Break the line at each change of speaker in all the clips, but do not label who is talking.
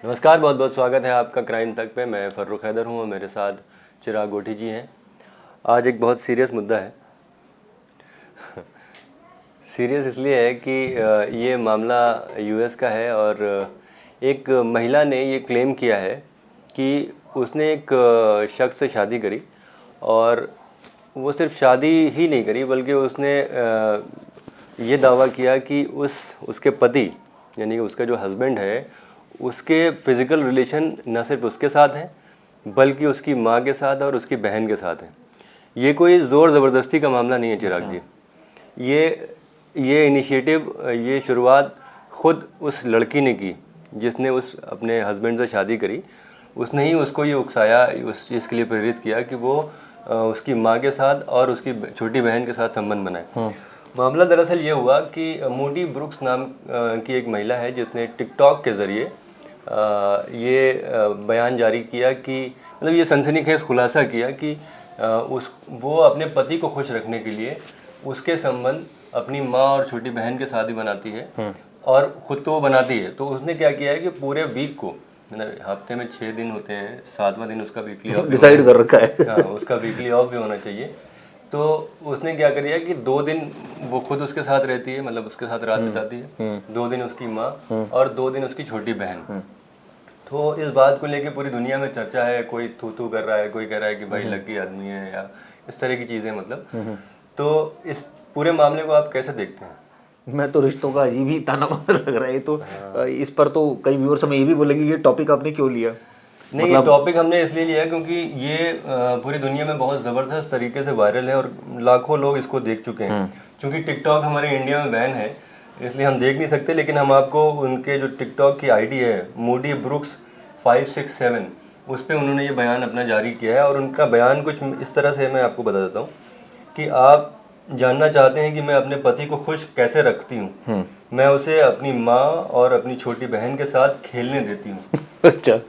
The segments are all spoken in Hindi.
नमस्कार, बहुत बहुत स्वागत है आपका क्राइम तक पे। मैं फ़र्रुख हैदर हूँ और मेरे साथ चिराग गोठी जी हैं। आज एक बहुत सीरियस मुद्दा है। सीरियस इसलिए है कि ये मामला यूएस का है और एक महिला ने ये क्लेम किया है कि उसने एक शख्स से शादी करी और वो सिर्फ शादी ही नहीं करी बल्कि उसने ये दावा किया कि उसके पति यानी कि उसका जो हस्बैंड है उसके फ़िज़िकल रिलेशन न सिर्फ उसके साथ हैं बल्कि उसकी माँ के साथ और उसकी बहन के साथ हैं। ये कोई ज़ोर ज़बरदस्ती का मामला नहीं है चिराग जी। ये इनिशिएटिव, ये शुरुआत ख़ुद उस लड़की ने की जिसने उस अपने हस्बैंड से शादी करी। उसने ही उसको ये उकसाया, उस चीज़ के लिए प्रेरित किया कि वो उसकी माँ के साथ और उसकी छोटी बहन के साथ संबंध बनाए। मामला दरअसल ये हुआ कि मोडी ब्रुक्स नाम की एक महिला है जिसने टिकटॉक के ज़रिए ये बयान जारी किया कि मतलब ये सनसनीखेज़ खुलासा किया कि वो अपने पति को खुश रखने के लिए उसके संबंध अपनी माँ और छोटी बहन के साथ ही बनाती है और ख़ुद तो वो बनाती है। तो उसने क्या किया है कि पूरे वीक को, मतलब हफ्ते में 6 दिन होते हैं, 7वां दिन उसका वीकली ऑफ
डिसाइड कर रखा है।
हाँ, उसका वीकली ऑफ भी होना चाहिए। तो उसने क्या करिए कि 2 दिन वो खुद उसके साथ रहती है, मतलब उसके साथ रात बिताती है, 2 दिन उसकी माँ और 2 दिन उसकी छोटी बहन। तो इस बात को लेके पूरी दुनिया में चर्चा है, कोई थू थू कर रहा है, कोई कह रहा है कि भाई लकी आदमी है या इस तरह की चीज़ें मतलब। तो इस पूरे मामले को आप कैसे देखते हैं?
मैं तो रिश्तों का अजीब ही ताना माना लग रहा है तो इस पर तो कई व्यूअर्स हमें ये भी बोलेंगे ये टॉपिक आपने क्यों लिया।
नहीं, ये टॉपिक हमने इसलिए लिया क्योंकि ये पूरी दुनिया में बहुत ज़बरदस्त तरीके से वायरल है और लाखों लोग इसको देख चुके हैं। क्योंकि टिकटॉक हमारे इंडिया में बैन है इसलिए हम देख नहीं सकते, लेकिन हम आपको उनके जो टिकटॉक की आईडी है मोडी ब्रुक्स 567 उस पर उन्होंने ये बयान अपना जारी किया है। और उनका बयान कुछ इस तरह से, मैं आपको बता देता हूँ कि आप जानना चाहते हैं कि मैं अपने पति को खुश कैसे रखती हूँ। मैं उसे अपनी माँ और अपनी छोटी बहन के साथ खेलने देती हूँ।
अच्छा।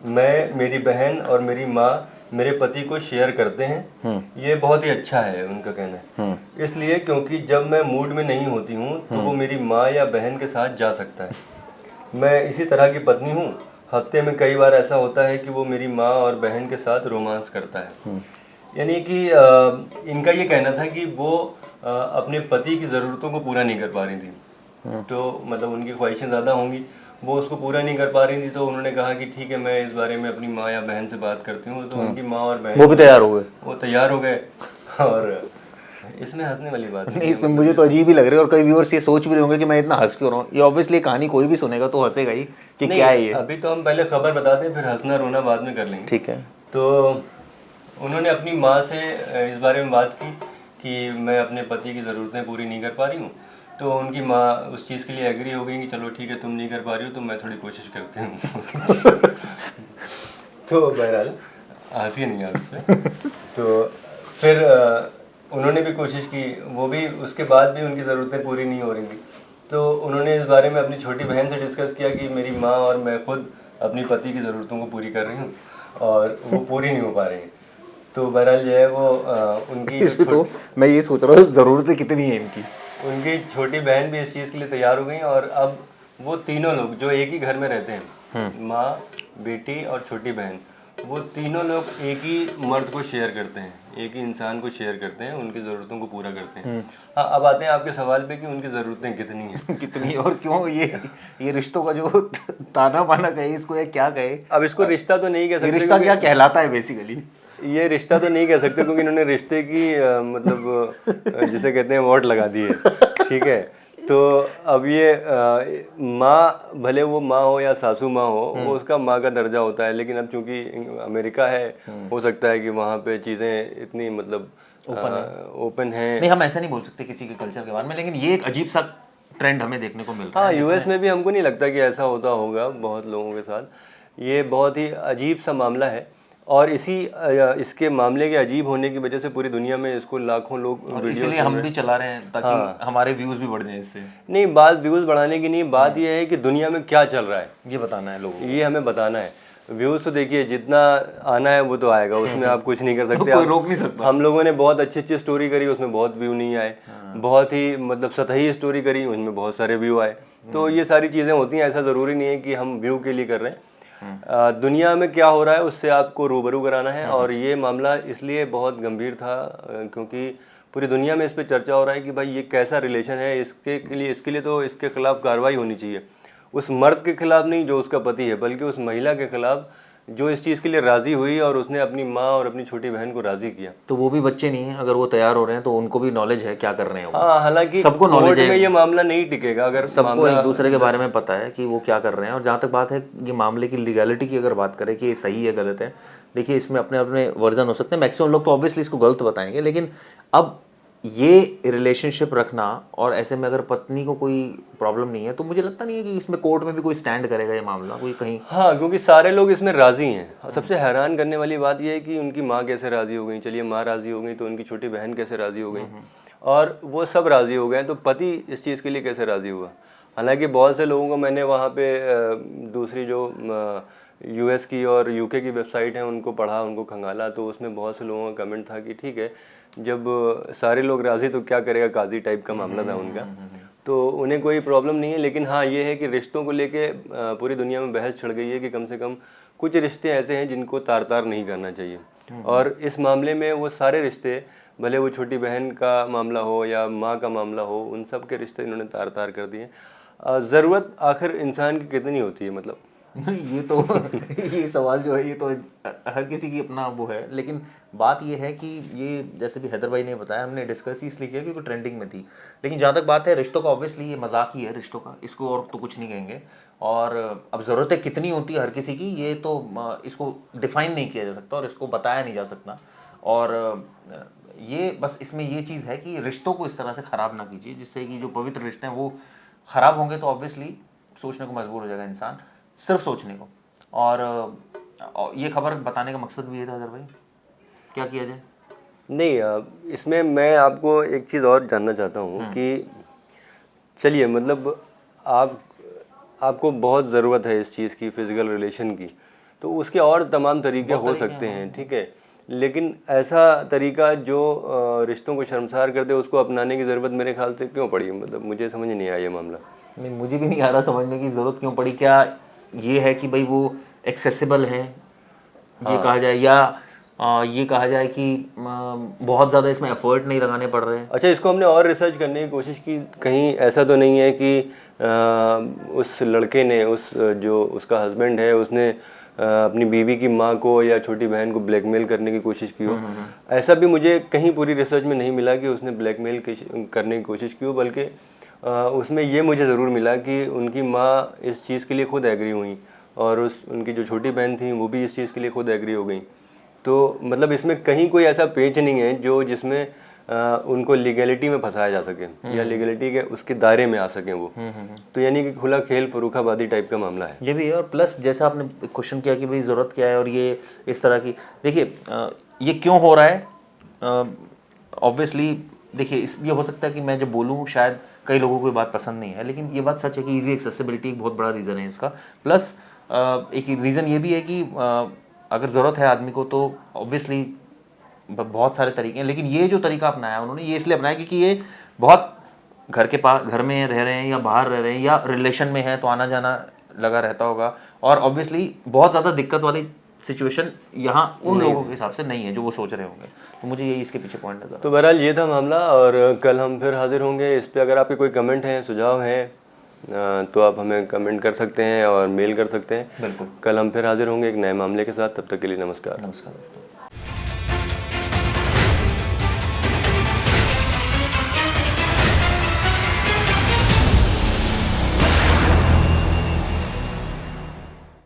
मेरी बहन और मेरी माँ मेरे पति को शेयर करते हैं। ये बहुत ही अच्छा है उनका कहना है, इसलिए क्योंकि जब मैं मूड में नहीं होती हूँ तो वो मेरी माँ या बहन के साथ जा सकता है। मैं इसी तरह की पत्नी हूँ। हफ्ते में कई बार ऐसा होता है कि वो मेरी माँ और बहन के साथ रोमांस करता है। यानी कि इनका ये कहना था कि वो अपने पति की ज़रूरतों को पूरा नहीं कर पा रही थी। तो मतलब उनकी ख्वाहिशें ज़्यादा होंगी, वो उसको पूरा नहीं कर पा रही थी। तो उन्होंने कहा कि ठीक है, मैं इस बारे में अपनी माँ या बहन से बात करती हूँ। तो उनकी माँ और बहन
वो भी तैयार हो गए।
वो तैयार हो गए। और इसमें हंसने वाली बात
नहीं, इसमें मुझे तो अजीब ही लग रही है और कई व्यूअर्स ये सोच भी रहे होंगे कि मैं इतना हंस क्यों रहा हूँ। ये ऑब्वियसली कहानी कोई भी सुनेगा तो हंसेगा ही कि क्या है ये।
अभी तो हम पहले खबर बताते हैं, फिर हंसना रोना बाद में कर लेंगे।
ठीक है।
तो उन्होंने अपनी माँ से इस बारे में बात की कि मैं अपने पति की ज़रूरतें पूरी नहीं कर पा रही हूँ। तो उनकी माँ उस चीज़ के लिए एग्री हो गई कि चलो ठीक है, तुम नहीं कर पा रही हो तो मैं थोड़ी कोशिश करती हूँ। तो बहरहाल हंसी नहीं आ उससे। तो फिर उन्होंने भी कोशिश की, वो भी उसके बाद भी उनकी ज़रूरतें पूरी नहीं हो रही थी। तो उन्होंने इस बारे में अपनी छोटी बहन से डिस्कस किया कि मेरी माँ और मैं खुद अपनी पति की ज़रूरतों को पूरी कर रही हूँ और वो पूरी नहीं हो पा रही हैं। तो बहरहाल जो है वो उनकी
तो मैं ये सोच रहा हूँ ज़रूरतें कितनी है इनकी।
उनकी छोटी बहन भी इस चीज़ के लिए तैयार हो गई और अब वो तीनों लोग जो एक ही घर में रहते हैं, माँ, बेटी और छोटी बहन, वो तीनों लोग एक ही मर्द को शेयर करते हैं, एक ही इंसान को शेयर करते हैं, उनकी ज़रूरतों को पूरा करते हैं। हाँ, अब आते हैं आपके सवाल पे कि उनकी ज़रूरतें कितनी हैं।
कितनी और क्यों ये रिश्तों का जो ताना बाना कहे इसको या क्या कहे।
अब इसको रिश्ता तो नहीं कह
ये
सकते,
रिश्ता क्या कहलाता है बेसिकली।
ये रिश्ता तो नहीं कह सकते क्योंकि इन्होंने रिश्ते की जिसे कहते हैं वोट लगा दी है। ठीक है, तो अब ये माँ, भले वो माँ हो या सासू माँ हो, वो उसका माँ का दर्जा होता है। लेकिन अब चूंकि अमेरिका है, हो सकता है कि वहाँ पे चीज़ें इतनी मतलब ओपन है।
नहीं, हम ऐसा नहीं बोल सकते किसी के कल्चर के बारे में, लेकिन ये एक अजीब सा ट्रेंड हमें देखने को मिल रहा है।
हाँ, यूएस में भी हमको नहीं लगता कि ऐसा होता होगा बहुत लोगों के साथ। ये बहुत ही अजीब सा मामला है और इसके मामले के अजीब होने की वजह से पूरी दुनिया में इसको लाखों लोग
इसलिए हम भी चला रहे हैं ताकि हमारे व्यूज भी बढ़ जाएं इससे।
नहीं, बात व्यूज़ बढ़ाने की नहीं, बात यह है कि दुनिया में क्या चल रहा है
ये बताना है लोगों को,
ये हमें बताना है। व्यूज़ तो देखिए जितना आना है वो तो आएगा, उसमें आप कुछ नहीं कर सकते।
कोई रोक नहीं सकता।
हम लोगों ने बहुत अच्छी अच्छी स्टोरी करी, उसमें बहुत व्यू नहीं आए। बहुत ही मतलब सतही स्टोरी करी, उनमें बहुत सारे व्यू आए। तो ये सारी चीज़ें होती हैं, ऐसा ज़रूरी नहीं है कि हम व्यू के लिए कर रहे हैं। दुनिया में क्या हो रहा है उससे आपको रूबरू कराना है। और ये मामला इसलिए बहुत गंभीर था क्योंकि पूरी दुनिया में इस पे चर्चा हो रहा है कि भाई ये कैसा रिलेशन है, इसके लिए तो इसके खिलाफ कार्रवाई होनी चाहिए। उस मर्द के खिलाफ नहीं जो उसका पति है, बल्कि उस महिला के खिलाफ जो इस चीज़ के लिए राज़ी हुई और उसने अपनी माँ और अपनी छोटी बहन को राज़ी किया।
तो वो भी बच्चे नहीं है, अगर वो तैयार हो रहे हैं तो उनको भी नॉलेज है क्या कर रहे हैं वो।
हाँ, हालांकि
सबको नॉलेज है,
में ये मामला नहीं टिकेगा अगर
सबको एक दूसरे के बारे में पता है कि वो क्या कर रहे हैं। और जहाँ तक बात है ये मामले की लीगैलिटी की अगर बात करें कि ये सही है गलत है, देखिए इसमें अपने अपने वर्जन हो सकते हैं। मैक्सिमम लोग तो ऑब्वियसली इसको गलत बताएंगे, लेकिन अब ये रिलेशनशिप रखना और ऐसे में अगर पत्नी को कोई प्रॉब्लम नहीं है तो मुझे लगता नहीं है कि इसमें कोर्ट में भी कोई स्टैंड करेगा ये मामला कोई कहीं।
हाँ, क्योंकि सारे लोग इसमें राज़ी हैं। सबसे हैरान करने वाली बात यह है कि उनकी माँ कैसे राज़ी हो गई। चलिए माँ राज़ी हो गई तो उनकी छोटी बहन कैसे राज़ी हो गई, और वो सब राज़ी हो गए तो पति इस चीज़ के लिए कैसे राज़ी हुआ। हालांकि बहुत से लोगों को मैंने वहाँ पे दूसरी जो यूएस की और यूके की वेबसाइट है उनको पढ़ा, उनको खंगाला, तो उसमें बहुत से लोगों का कमेंट था कि ठीक है, जब सारे लोग राज़ी तो क्या करेगा, काजी टाइप का मामला था उनका, तो उन्हें कोई प्रॉब्लम नहीं है। लेकिन हाँ, ये है कि रिश्तों को लेके पूरी दुनिया में बहस छिड़ गई है कि कम से कम कुछ रिश्ते ऐसे हैं जिनको तार तार नहीं करना चाहिए। और इस मामले में वो सारे रिश्ते, भले वो छोटी बहन का मामला हो या माँ का मामला हो, उन सब के रिश्ते इन्होंने तार तार कर दिए। ज़रूरत आखिर इंसान की कितनी होती है, मतलब
ये तो ये सवाल जो है ये तो हर किसी की अपना वो है। लेकिन बात ये है कि ये जैसे भी हैदर भाई ने बताया, हमने डिस्कस इसलिए किया क्योंकि ट्रेंडिंग में थी। लेकिन जहाँ तक बात है रिश्तों का, ऑब्वियसली ये मजाक ही है रिश्तों का, इसको और तो कुछ नहीं कहेंगे। और अब ज़रूरतें कितनी होती है हर किसी की, ये तो इसको डिफाइन नहीं किया जा सकता और इसको बताया नहीं जा सकता। और ये बस इसमें ये चीज़ है कि रिश्तों को इस तरह से ख़राब ना कीजिए जिससे कि जो पवित्र रिश्ते हैं वो ख़राब होंगे तो ऑब्वियसली सोचने को मजबूर हो जाएगा इंसान, सिर्फ सोचने को। और ये खबर बताने का मकसद भी ये था अदर भाई, क्या किया जाए।
नहीं, इसमें मैं आपको एक चीज़ और जानना चाहता हूँ कि चलिए, मतलब आपको बहुत ज़रूरत है इस चीज़ की, फिज़िकल रिलेशन की, तो उसके और तमाम तरीके हो सकते हैं, ठीक है, लेकिन ऐसा तरीका जो रिश्तों को शर्मसार कर दे उसको अपनाने की ज़रूरत मेरे ख्याल से क्यों पड़ी। मतलब मुझे समझ नहीं आया ये मामला।
नहीं, मुझे भी नहीं आ रहा समझ में कि ज़रूरत क्यों पड़ी। क्या ये है कि भाई वो एक्सेसिबल है ये कहा जाए, या ये कहा जाए कि बहुत ज़्यादा इसमें एफर्ट नहीं लगाने पड़ रहे हैं।
अच्छा, इसको हमने और रिसर्च करने की कोशिश की, कहीं ऐसा तो नहीं है कि उस लड़के ने, जो उसका हस्बैंड है, उसने अपनी बीवी की माँ को या छोटी बहन को ब्लैकमेल करने की कोशिश की हो। ऐसा भी मुझे कहीं पूरी रिसर्च में नहीं मिला कि उसने ब्लैकमेल करने की कोशिश की हो, बल्कि उसमें ये मुझे ज़रूर मिला कि उनकी माँ इस चीज़ के लिए खुद एग्री हुई और उनकी जो छोटी बहन थी वो भी इस चीज़ के लिए खुद एग्री हो गई। तो मतलब इसमें कहीं कोई ऐसा पेच नहीं है जिसमें उनको लीगैलिटी में फंसाया जा सके या लीगैलिटी के उसके दायरे में आ सके वो। तो यानी कि खुला खेल, फरूखाबादी टाइप का मामला है
ये भी है। और प्लस जैसा आपने क्वेश्चन किया कि भाई ज़रूरत क्या है और ये इस तरह की, देखिए ये क्यों हो रहा है, ऑब्वियसली देखिए ये हो सकता है कि मैं जब बोलूँ शायद कई लोगों को ये बात पसंद नहीं है, लेकिन ये बात सच है कि ईजी एक्सेसिबिलिटी एक बहुत बड़ा रीज़न है इसका। प्लस एक रीज़न ये भी है कि अगर ज़रूरत है आदमी को तो ऑब्वियसली बहुत सारे तरीके हैं, लेकिन ये जो तरीका अपनाया उन्होंने ये इसलिए अपनाया क्योंकि ये बहुत घर में रह रहे हैं या बाहर रह रहे हैं या रिलेशन में है तो आना जाना लगा रहता होगा। और ऑब्वियसली बहुत ज़्यादा दिक्कत वाली सिचुएशन यहाँ उन लोगों के हिसाब से नहीं है जो वो सोच रहे होंगे। तो मुझे यही इसके पीछे पॉइंट है।
तो बहरहाल ये था मामला, और कल हम फिर हाजिर होंगे इस पर। अगर आपके कोई कमेंट हैं, सुझाव हैं, तो आप हमें कमेंट कर सकते हैं और मेल कर सकते हैं।
बिल्कुल,
कल हम फिर हाजिर होंगे एक नए मामले के साथ। तब तक के लिए नमस्कार।
नमस्कार।